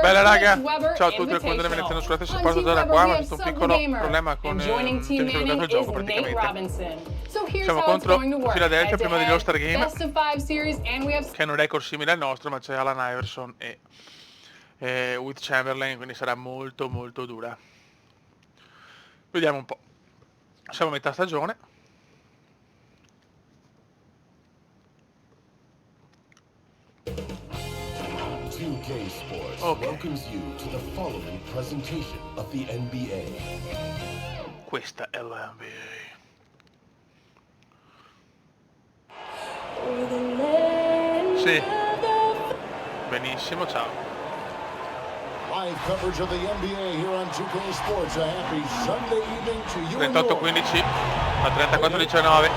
Bella raga, ciao a tutti, il CumendaVeneziano, scusate se porto già da qua, ma ho avuto un piccolo problema con il gioco praticamente. Siamo contro Philadelphia, prima degli All-Star Game, che hanno un record simile al nostro, ma c'è Allen Iverson e Wilt Chamberlain, quindi sarà molto molto dura. Vediamo un po'. Siamo a metà stagione. Sports welcomes you to the following presentation of the NBA. Questa è la NBA. Sì. Benissimo, ciao. Live coverage of the NBA here on 2K Sports. A happy Sunday evening to you. 38-15 a 34-19.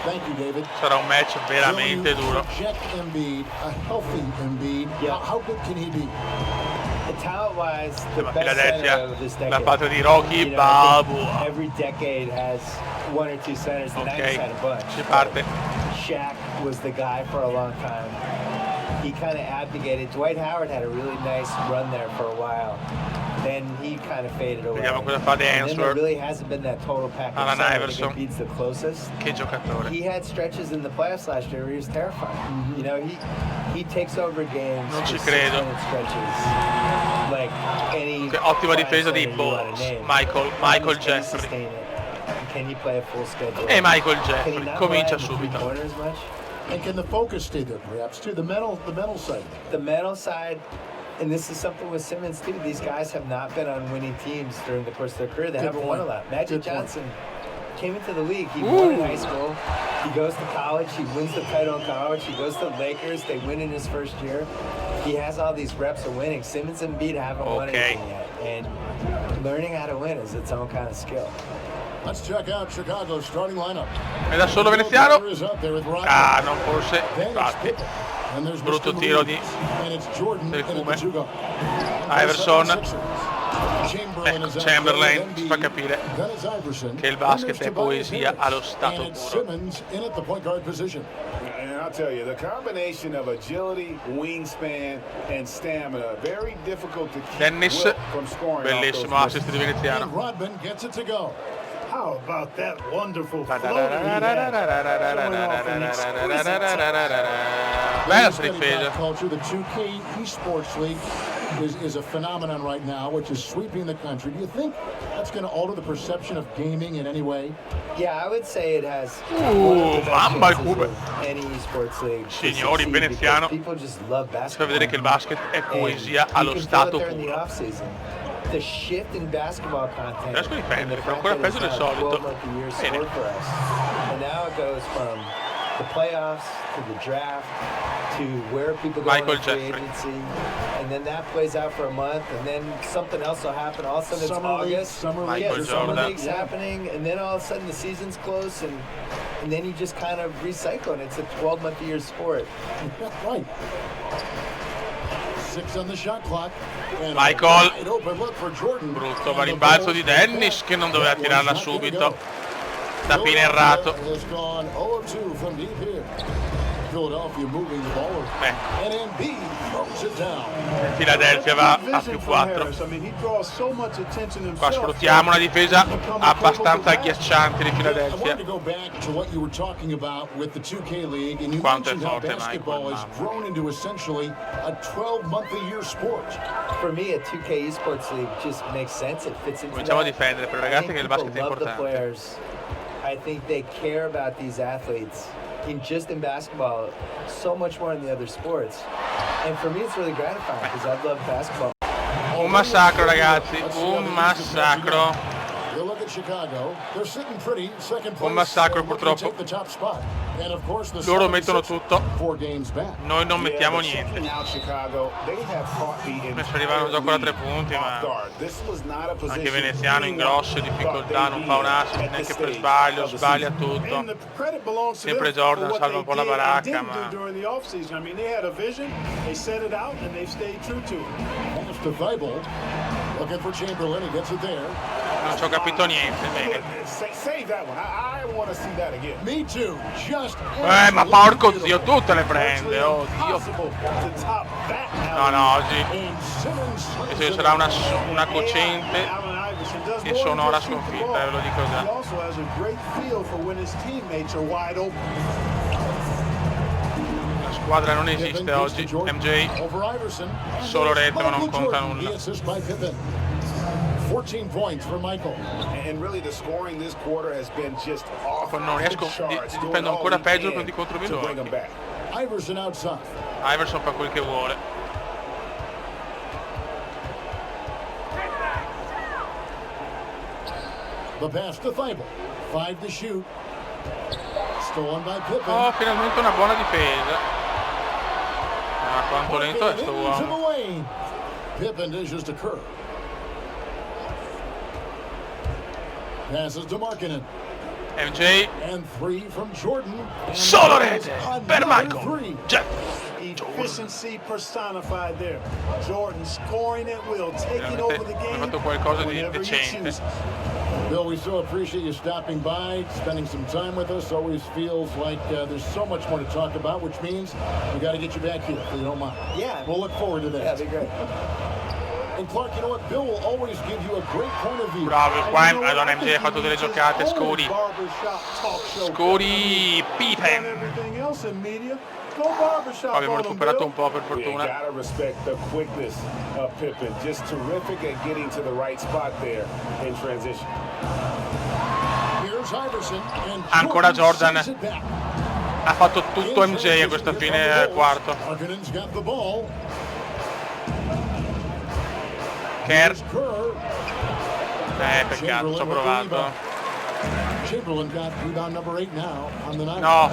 Thank you, David. Sarà un match veramente duro. Embiid, a healthy Embiid. How good can he be? Talent-wise, the best Philadelphia, center of this decade. la patria di Rocky Balboa. Every decade has one or two centers. The 90s had a bunch. Si parte. Shaq was the guy for a long time. He kind of abdicated. Dwight Howard had a really nice run there for a while. Then he kind of faded away. Vediamo cosa fa The Answer. There really hasn't been that total package. Allen Iverson. Beats the closest. Che giocatore. He had stretches in the playoffs last year where he was terrifying. You know, he takes over games. Non ci credo. Stretches. Like any ottima difesa di Bulls. Michael Jeffrey. Can he play a full schedule? E Michael Jeffrey comincia subito. And can the focus stay there, perhaps, to the mental side? The mental side, and this is something with Simmons too. These guys have not been on winning teams during the course of their career. They haven't won a lot. Magic Johnson came into the league. He won in high school. He goes to college. He wins the title in college. He goes to the Lakers. They win in his first year. He has all these reps of winning. Simmons and Embiid haven't won anything yet, and learning how to win is its own kind of skill. Let's check out Chicago's starting lineup. È da solo Veneziano? Ah, non forse. Infatti. Brutto tiro del Cume. Iverson. Chamberlain ci fa capire che il basket è poesia allo stato puro. And I'll tell you, the combination of agility, wingspan, and stamina, very difficult to keep Dennis, from scoring. bellissimo assist di Veneziano. Rodman gets it to go. How about that wonderful Bella difesa. Culture, the 2K Esports League is a phenomenon right now, which is sweeping the country. Do you think that's going to alter the perception of gaming in any way? Yeah, I would say it has. Mamma il Cube. Any esports league. Signori, Veneziano. People just love Si fa basketball. vedere che il basket è poesia allo stato puro. The shift in basketball content. Riesco a difendere, però ancora peggio del solito. Bene. And now it goes from the playoffs to the draft to where people go Michael in free Jeffrey. agency, and then that plays out for a month, and then something else will happen. All of a sudden it's August. Summer league, Michael the summer Jordan. league's happening, and then all of a sudden the season's close, and then you just kind of recycle, and it's a 12-month-a-year sport. Right. 6 on the shot clock. And Michael. a wide open look for Jordan. Brutto ma rimbalzo di Dennis che non doveva tirarla subito. Tapino errato. Has gone 0-2 from deep here. Philadelphia moving the ball. And Embiid throws it down. Philadelphia va a più 4. Qua sfruttiamo una difesa abbastanza agghiacciante di I Philadelphia. wanted to go back to what you were talking about with the 2K League, and you Quanto è mentioned how forte basketball Michael, has grown into essentially a 12-month-a-year sport. For me, a 2K Esports League just makes sense. It fits into Cominciamo a that. difendere per I ragazzi think che il people basket è love the importante. players. I think they care about these athletes in basketball so much more in the other sports. And for me, it's really gratifying because I love basketball. Un massacro ragazzi, un massacro. You look at Chicago, they're sitting pretty, second place. Un massacro looking to purtroppo. take the top spot. And of course, the Loro mettono 76ers, tutto. 4 games back. Noi non mettiamo Yeah, but niente. checking out Chicago, they have caught the Adesso arrivano gioco da 3 punti, ma anche Veneziano in grosse difficoltà, non fa un assist neanche per sbaglio, sbaglia tutto. Sempre Jordan salva un po' la baracca, ma Pass to Thibault, looking for Chamberlain, he gets it there. Non ci ho capito niente, bene. Save that one. I want to see that again. Me too. Just Ma porco zio, tutte le prende, oh Dio. No, oggi ci sarà una cocente e sonora sconfitta, ve lo dico già. La squadra non esiste oggi, MJ, solo rete ma non conta nulla. 14 points for Michael. And really the scoring this quarter has been just off. Non riesco, dipendo ancora peggio con contro Milwaukee. Iverson outside. Iverson fa quel che vuole. The pass to Thibault. 5 to shoot. Stolen by Pippen. Oh, finalmente una buona difesa. Ma quanto lento è sto uomo. Pippen dishes to Kerr. Passes to Markkanen. MJ. And 3 from Jordan. Solo rete per Michael. Efficiency personified there. Jordan scoring at will, taking over the game. Ha fatto qualcosa di decente. Bill, we so appreciate you stopping by, spending some time with us. Always feels like there's so much more to talk about, which means we got to get you back here if you don't mind. Yeah. We'll look forward to that. Yeah, that'd be great. And Clark, you know what? Bill will always give you a great point of view. Bravo, qua allora MJ ha fatto delle giocate, Scudi, Pippen. Abbiamo recuperato un po' per fortuna. Gotta respect the quickness of Pippen. Just terrific at getting to the right spot there in transition. Here's Iverson and Ancora Jordan. sends it back. Ha fatto tutto MJ a questa fine quarto. Markkanen's got the ball. Kerr. Kerr. Peccato, ci ho provato. Chamberlain got rebound number 8 now on the night. No,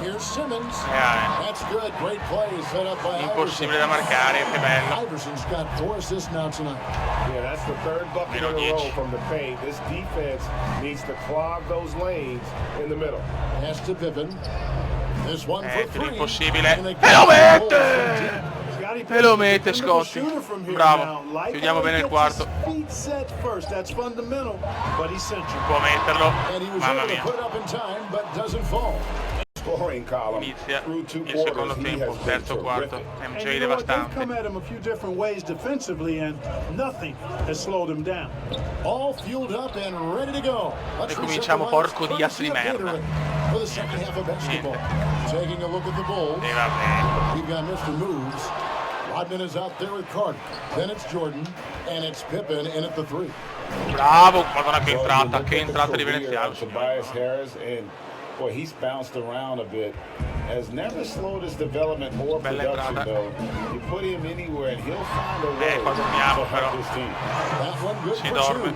Here's Simmons. Yeah. That's good. Great play set up by impossibile da marcare, che bello. Iverson's got 4 assists now tonight. Yeah, that's the third bucket in a row from the paint. This defense needs to clog those lanes in the middle. Pass to Pippen. This one for 3. Impossibile. E lo mette! E lo mette Scotti. Bravo. Chiudiamo bene il quarto. Non può metterlo. Mamma mia. Inizia il secondo tempo, terzo quarto. MJ devastante. E cominciamo, porco diaz di merda. Niente. E vabbè. Rodman is out there with Carter. Then it's Jordan, and it's Pippen in at the 3. Bravo, madonna che entrata di Veneziano. Tobias Harris, and boy, he's bounced around a bit. Has never slowed his development or production though. You put him anywhere and he'll find a way to help his team. That one good Si for dorme. 2.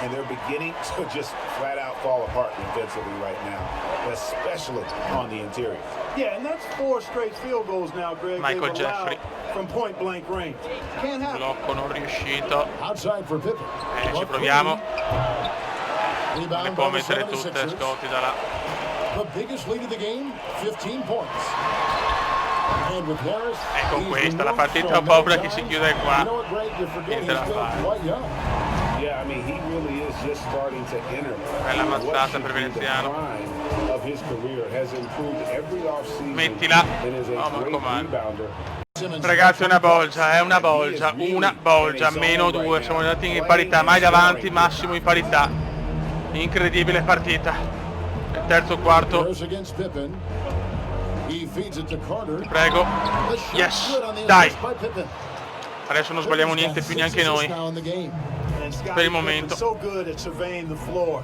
And they're beginning to just flat out fall apart defensively right now, especially on the interior. Yeah, and that's 4 straight field goals now, Greg. Michael Jeffrey. From point blank range. Can't happen. Blocco non riuscito. Outside for Pippen. Ci proviamo. Le Rebound può by the mettere tutte 76ers. Scotti da là. The biggest lead of the game, 15 points. And with Harris, E con he's questa la moved partita from ho paura that che si time. chiude qua. You know what, Greg, you're forgetting Niente da he's still fare. quite young. Yeah, I mean, he really is just starting to enter. Bella what mazzata should per be the Veneziano. prime of his career, has improved every offseason. Mettila. And is a Oh, ma great com'è? rebounder. Ragazzi, è una bolgia, meno 2, siamo andati in parità, mai davanti, massimo in parità. Incredibile partita. Il terzo quarto, Harris against Pippen. He feeds it to Carter. prego. The shot Yes, good on the dai. assist by Pippen. Adesso non sbagliamo niente più neanche noi. Now in the game. Per il momento. So good at surveying the floor.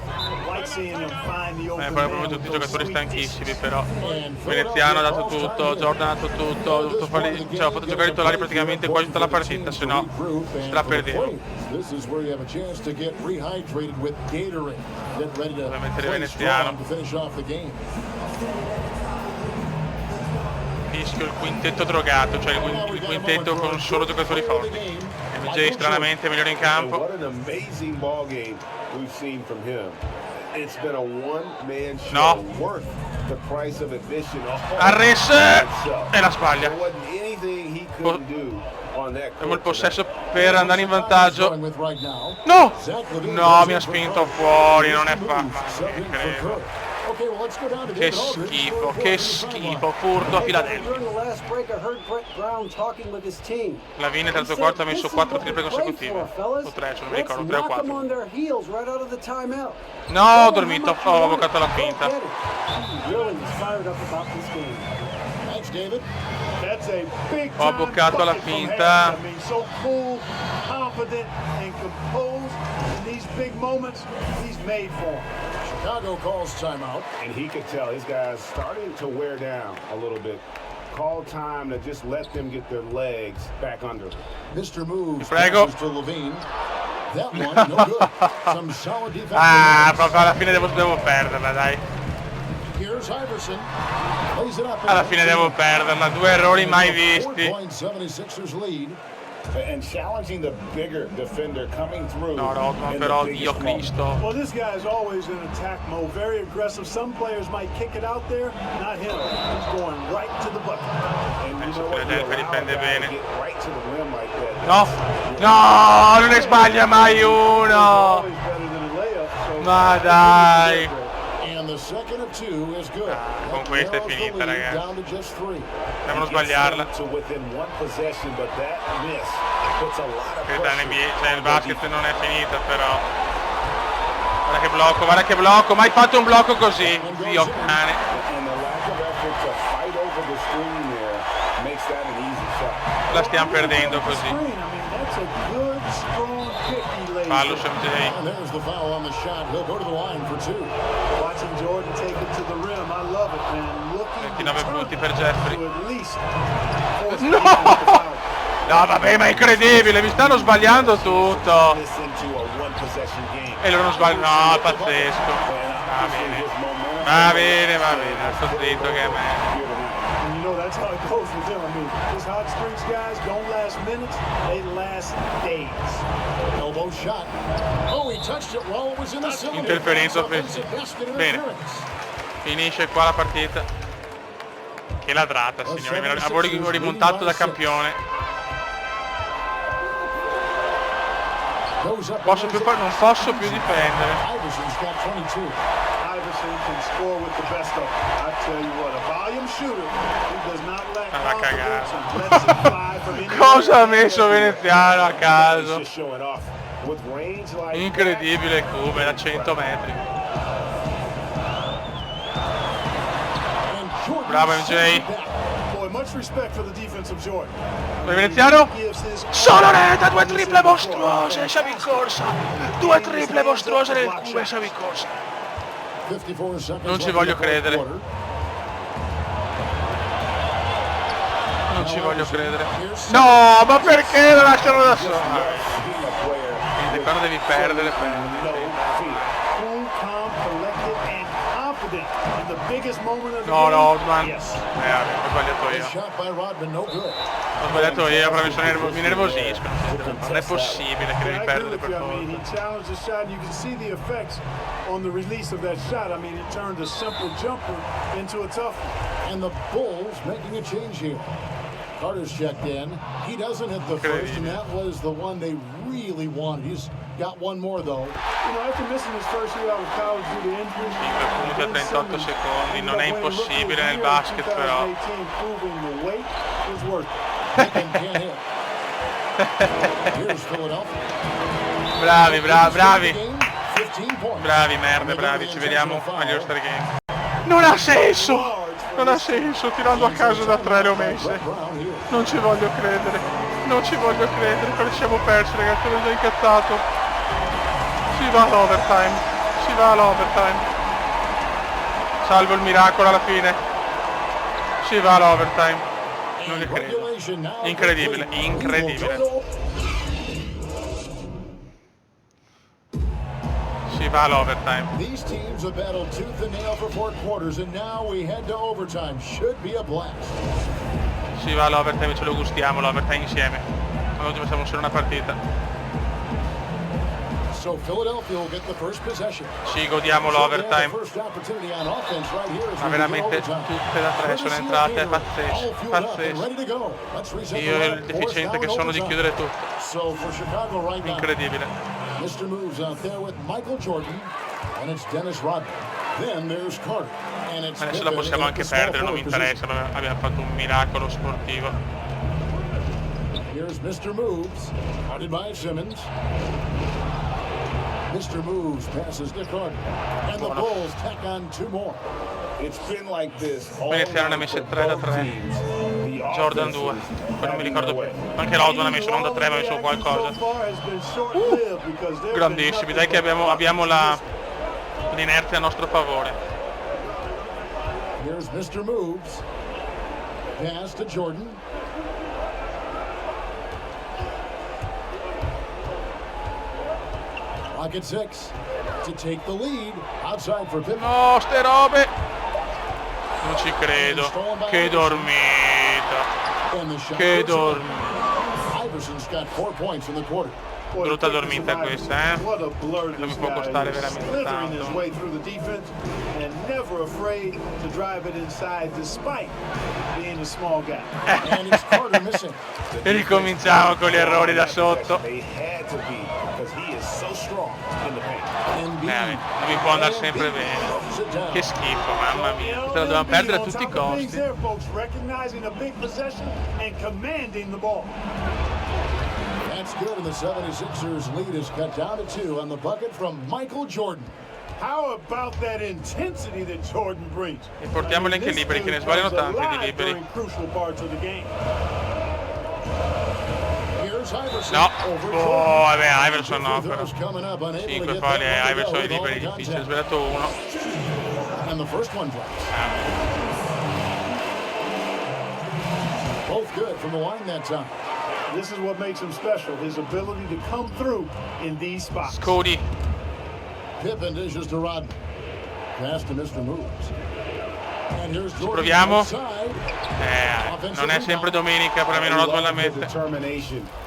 Like seeing him find the open Poi man abbiamo tutti with i those giocatori sweet stanchissimi, però Veneziano ha dato tutto, Jordan ha dato tutto, ha dovuto farli, ha fatto giocare i titolari praticamente quasi tutta la partita, se no si la perdeva. This is where you have a chance to get rehydrated with Gatorade. Get ready to Deve mettere play Veneziano. strong to finish off the game. Fischio il quintetto drogato, cioè il quintetto con solo giocatori forti. MJ stranamente migliore in And campo. what an amazing ball game we've seen from him. It's been a one-man show No. worth the price of admission. Arres e la sbaglia. There wasn't anything he couldn't do Abbiamo il possesso per andare in vantaggio. No! No, mi ha spinto fuori, non è fatto. Che schifo, furto a Philadelphia. LADRIII nel terzo quarto ha messo 4 triple consecutive. O 3, non mi ricordo, 3 o 4. No, ho dormito, ho avvocato la finta. Ho abboccato la finta. Chicago calls timeout. And he could tell his guys starting to wear down a little bit. Call time to just let them get their legs back under. Mr. Moves Prego. passes to Levine. That one, no good. Some solid defense. Proprio alla fine devo perderla, dai. Here's Iverson. Plays it up. Alla fine devo perderla, 2 errori mai visti. 4.76ers lead. And challenging the bigger defender coming through. No, Rodman, però Dio Cristo. Well, this guy is always in attack mode, very aggressive. Some players might kick it out there, not him. He's going right to the bucket. And you know what? Difende bene. Get right to the rim like that. No, no, non ne sbaglia mai uno. Always better than a layup, so Ma dai. And the second of 2 is good. Con questa è finita, ragazzi. Down to just 3. Devono sbagliarla. To within one possession, but that miss puts a lot of pressure. NBA, cioè il basket non è finita, però. Guarda che blocco, mai fatto un blocco così. Dio cane. And the lack of effort to fight over the screen there makes that an easy shot. La stiamo perdendo così. screen. I mean, that's a good, strong pick he lays Fallo there. MJ. And there's the foul on the shot. He'll go to the line for 2. Watching Jordan take it to the rim, I love it, man. Looking 29 punti per Jeffrey. to at least No! No, vabbè, ma è incredibile, mi stanno sbagliando tutto. This into a one possession game. E loro non sbagliano. No, pazzesco. Va bene. Va bene, va bene. Sto zitto che è meglio. And you know that's how it goes with them. I mean, these hot streaks guys don't last minutes, they last days. Elbow shot. Oh, he touched it while it was in the cylinder. Interferenza offensiva. Bene. Finisce qua la partita. Che ladrata, signori. Avevo rimontato da campione. Non posso più difendere. Iverson's got 22. Iverson can score with the best of them. I tell you what, a volume shooter who does not lack confidence and lets it fly from anywhere. Cosa ha messo Veneziano a caso? Just showing off with range like Incredibile Cume da 100 metri. Bravo MJ. Boy, much respect for the defense of Jordan. Veneziano? Gives his Solo rete, 2 triple mostruose, siamo in corsa. 2 triple mostruose nel Cume, siamo in corsa. 54 seconds Non ci left voglio in the fourth credere. quarter. Non ci voglio credere. No, ma perché lo lasciano da solo? being a player. Quando devi perdere, perdi. cool, calm, collected, and confident in the biggest moment of the No, game. Rodman. Yes. Ho sbagliato io. Shot by Rodman, no good. Ho sbagliato io, però mi nervosisco. Non è possibile che devi I agree perdere with per you. I mean, forza. he challenged the shot. You can see the effects on the release of that shot. I mean, it turned a simple jumper into a tough one. And the Bulls making a change here. Carter's checked in. He doesn't hit the first, and that was the one they really wanted. He's got one more, though. You know, after missing his first year out of college due to injury, 5 punti a 38 secondi, non è impossibile nel basket però. proving the wait was worth it. Pippen can't hit. Here's Philadelphia. Bravi, bravi, 15 points. bravi, merda, bravi, ci vediamo agli All-Star Game. Non ha senso! Non ha senso, tirando a caso da 3 le ho messe. Non ci voglio credere. Non ci voglio credere, però ci siamo persi ragazzi, sono già incazzato. Si va all'overtime. Si va all'overtime. Salvo il miracolo alla fine. Si va all'overtime. Non ne credo. Incredibile, incredibile. Si va all'overtime. These teams have battled tooth and nail for 4 quarters, and now we head to overtime. Should be a blast. Si va all'overtime, ce lo gustiamo l'overtime insieme. Oggi facciamo solo una partita. So Philadelphia will get the first possession. Ci godiamo l'overtime. Ma veramente tutte da 3 sono entrate pazzesche, pazzesche. Io e il deficiente che sono di chiudere tutto. Incredibile. Mr. Moves out there with Michael Jordan, and it's Dennis Rodman. Then there's Carter, and it's Adesso la possiamo anche perdere, non mi interessa, abbiamo fatto un miracolo sportivo. Here's Mr. Moves, guarded by Simmons. Mr. Moves passes to Carter, and the Bulls tack on 2 more. It's been like this. Veneziano ne ha messe 3 da 3. Jordan 2, poi non mi ricordo più. Anche Rodman ha messo non da 3, ma ha messo qualcosa. Grandissimi, dai che abbiamo l'inerzia a nostro favore. Here's Mr. Moves. Pass to Jordan. Rocket 6 to take the lead. Outside for Pippen. No, ste robe! Non ci credo. Che dormita. Che dormita. Iverson's got 4 points in the quarter. Brutta dormita questa, non mi può costare veramente tanto. E ricominciamo con gli errori da sotto. Non mi può andare sempre bene. Che schifo, mamma mia. Questa la dobbiamo perdere a tutti i costi. That's good, and the 76ers lead is cut down to 2 on the bucket from Michael Jordan. How about that intensity that Jordan brings? E portiamoli anche liberi, che ne sbagliano tanti di liberi. No, oh vabbè, Iverson no però. 5 falli e Iverson è liberi, difficile, ha sbagliato uno. And the first one drops. Both good from the line that time. This is what makes him special, his ability to come through in these spots. Cody. Pippen dishes to Rodman. Pass to Mr. Moves. And here's Jordan. Proviamo. Non è sempre domenica, per almeno Rodman la mette.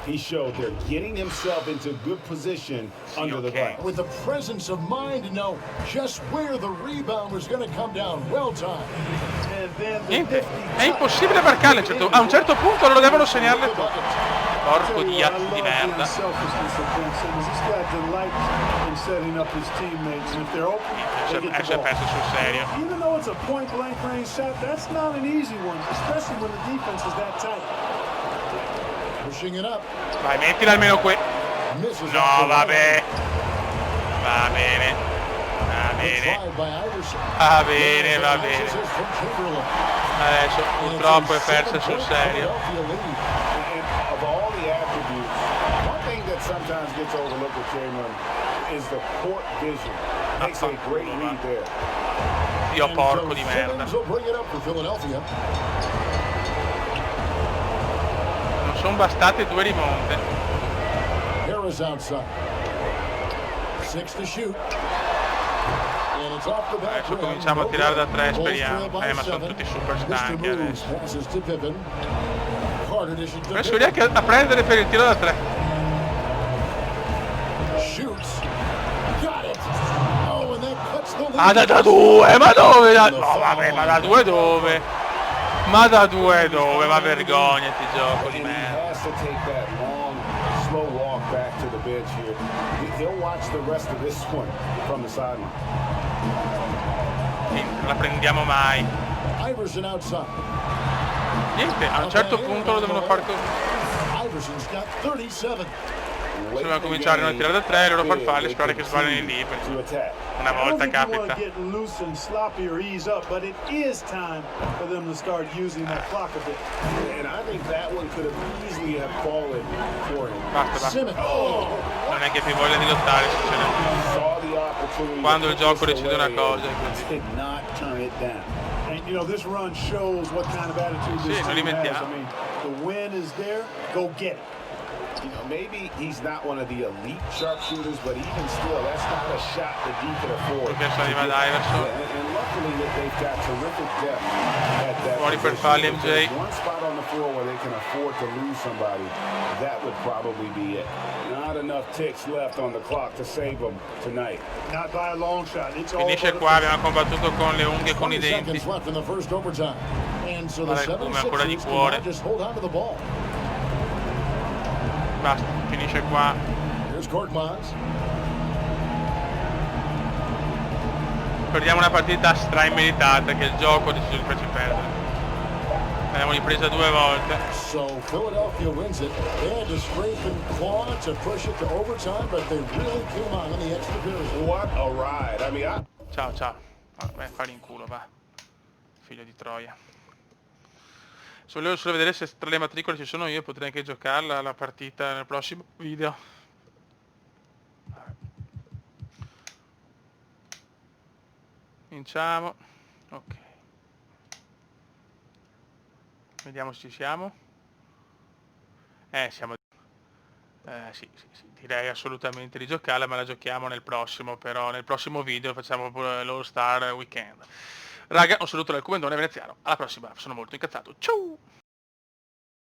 He showed they're getting himself into good position under the glass. With the presence of mind to know just where the rebound was going to come down. Well timed. Niente, è impossibile marcarle, a un certo punto loro devono segnarle tutte. Porco di merda. Si è perso sul serio. Even though it's a point blank range shot, that's not an easy one, especially when the defense is that tight. Pushing it up. Vai, mettila almeno qui. No, vabbè. Va bene. Va bene. Va bene, va bene. Adesso purtroppo è persa sul serio. Of all the attributes, one thing that sometimes gets overlooked with Chamberlain is the court vision. Makes a great read there. Dio porco di merda. Non sono bastate 2 rimonte. Adesso cominciamo a tirare da 3, speriamo. Ma sono tutti super stanchi adesso. Adesso neanche a prendere per il tiro da 3. Ah, da 2, ma dove? No, vabbè, ma da 2 dove? Ma da 2 dove? Ma vergognati, gioco di merda. Non la prendiamo mai. Niente, a un certo punto lo devono fare così. Bisogna cominciare a non tirare da 3, loro farfalle, sperare che sbagliano i liberi. Una volta capita. Basta, basta. Non è che ti voglia di lottare, sinceramente. Quando il gioco decide una cosa è così. And you know, this run shows what kind of attitude this team has. I mean, the win is there, go get it. you know, maybe he's not one of the elite sharpshooters, but even still, that's not a shot that he can afford. And luckily that they've got terrific depth at that position. If there's one spot on the floor where they can afford to lose somebody, that would probably be it. Not enough ticks left on the clock to save them tonight. Not by a long shot. Finisce qua, abbiamo combattuto con le unghie e con i denti. Guarda come ancora di cuore. Basta, finisce qua. Perdiamo una partita stra-immeritata che il gioco ha deciso di farci perdere. L'abbiamo ripresa 2 volte. So Philadelphia wins it. They had to scrape and claw to push it to overtime, but they really came on in the extra period. What a ride. I mean, Ciao, ciao. Vabbè, fai in culo, va. Figlio di Troia. Se volevo solo vedere se tra le matricole ci sono io, potrei anche giocarla la partita nel prossimo video. Cominciamo. Ok. Vediamo se ci siamo. Siamo. Sì, direi assolutamente di giocarla, ma la giochiamo nel prossimo, però nel prossimo video facciamo l'All Star Weekend. Raga, un saluto dal Comendone Veneziano, alla prossima, sono molto incazzato, ciao!